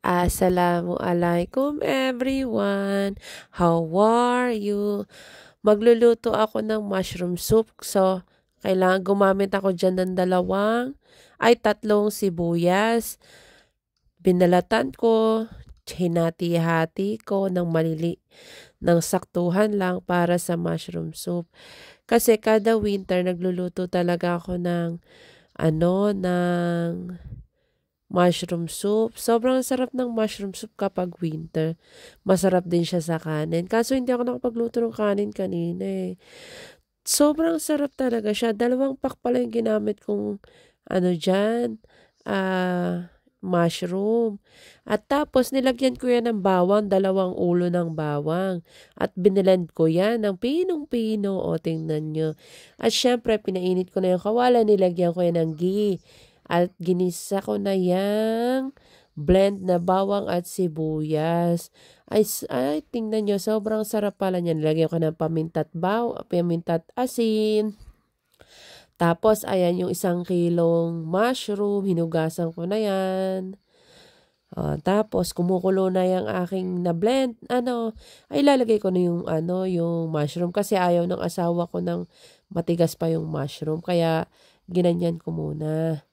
Assalamualaikum everyone. How are you? Magluluto ako ng mushroom soup. So, kailangan gumamit ako dyan ng tatlong sibuyas. Binalatan ko, hinati-hati ko ng saktuhan lang para sa mushroom soup. Kasi kada winter nagluluto talaga ako ng mushroom soup. Sobrang sarap ng mushroom soup kapag winter. Masarap din siya sa kanin. Kaso hindi ako nakapagluto ng kanin kanina eh. Sobrang sarap talaga siya. 2 pack pala yung ginamit kong mushroom. At tapos nilagyan ko yan ng bawang, 2 ulo ng bawang. At binilend ko yan ng pinong-pino. O tingnan nyo. At syempre pinainit ko na yung kawala. Nilagyan ko yan ng ghee. At ginisa ko na yung blend na bawang at sibuyas. Ay, tingnan nyo, sobrang sarap pala niyan. Nilagyan ko ng paminta at asin. Tapos, ayan yung 1 kilong mushroom. Hinugasan ko na yan. Tapos, kumukulo na yung aking na-blend. Ay lalagay ko na yung mushroom. Kasi ayaw ng asawa ko ng matigas pa yung mushroom. Kaya, ginanyan ko muna.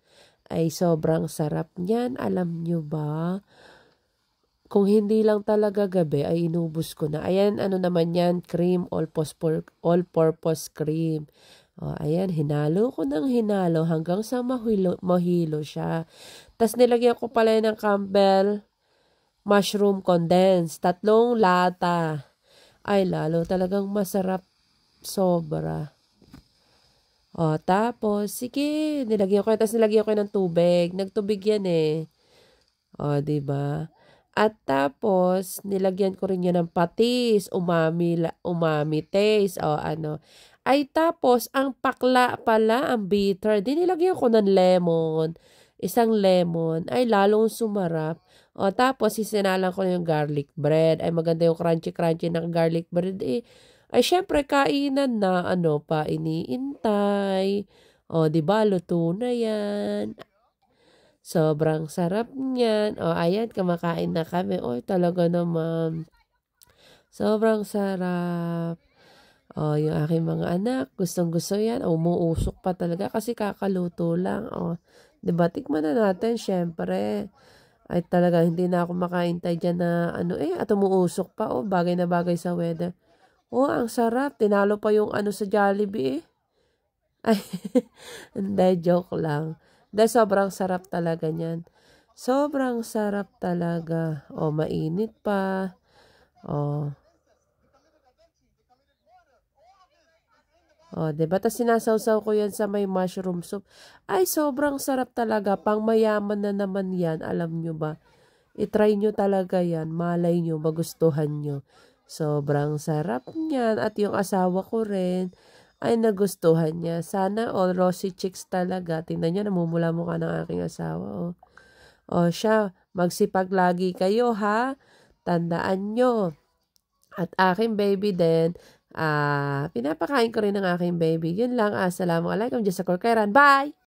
Ay sobrang sarap niyan. Alam nyo ba? Kung hindi lang talaga gabi, ay inubos ko na. Ayan, naman yan? Cream, all-purpose cream. Ayan, hinalo ko ng hinalo hanggang sa mahilo siya. Tapos nilagyan ko pala ng Campbell mushroom condense. 3 lata. Ay, lalo talagang masarap. Sobra. Tapos, sige, tapos nilagyan ko ng tubig. Nagtubig yan eh. Diba? At tapos, nilagyan ko rin yan ng patis, umami taste, Ay, tapos, ang pakla pala, ang bitter, nilagyan ko ng lemon. 1 lemon, ay lalong sumarap. Tapos, isinalang ko na yung garlic bread. Ay, maganda yung crunchy-crunchy ng garlic bread eh. Ay, syempre, kainan na, pa iniintay. Diba, luto na yan. Sobrang sarap niyan. Ayan, kumakain na kami. Talaga naman. Sobrang sarap. Yung aking mga anak, gustong-gusto yan. Umuusok pa talaga kasi kakaluto lang. Diba, tikman na natin, syempre. Ay, talaga, hindi na ako makaintay dyan na, at umuusok pa. Bagay na bagay sa weather. Ang sarap. Tinalo pa yung sa Jollibee eh. Ay, hindi, joke lang. Dahil sobrang sarap talaga niyan. Sobrang sarap talaga. Mainit pa. Diba? Tapos sinasawsaw ko yan sa may mushroom soup. Ay, sobrang sarap talaga. Pang mayaman na naman yan. Alam nyo ba? I-try nyo talaga yan. Malay nyo, magustuhan nyo. Sobrang sarap niyan. At yung asawa ko rin ay nagustuhan niya. Sana all rosy cheeks talaga. Tingnan niyo, namumula mukha ng aking asawa. Siya, magsipag lagi kayo ha. Tandaan nyo. At aking baby din, pinapakain ko rin ng aking baby. Yun lang. Assalamualaikum. Diyos sa Korkeran. Bye!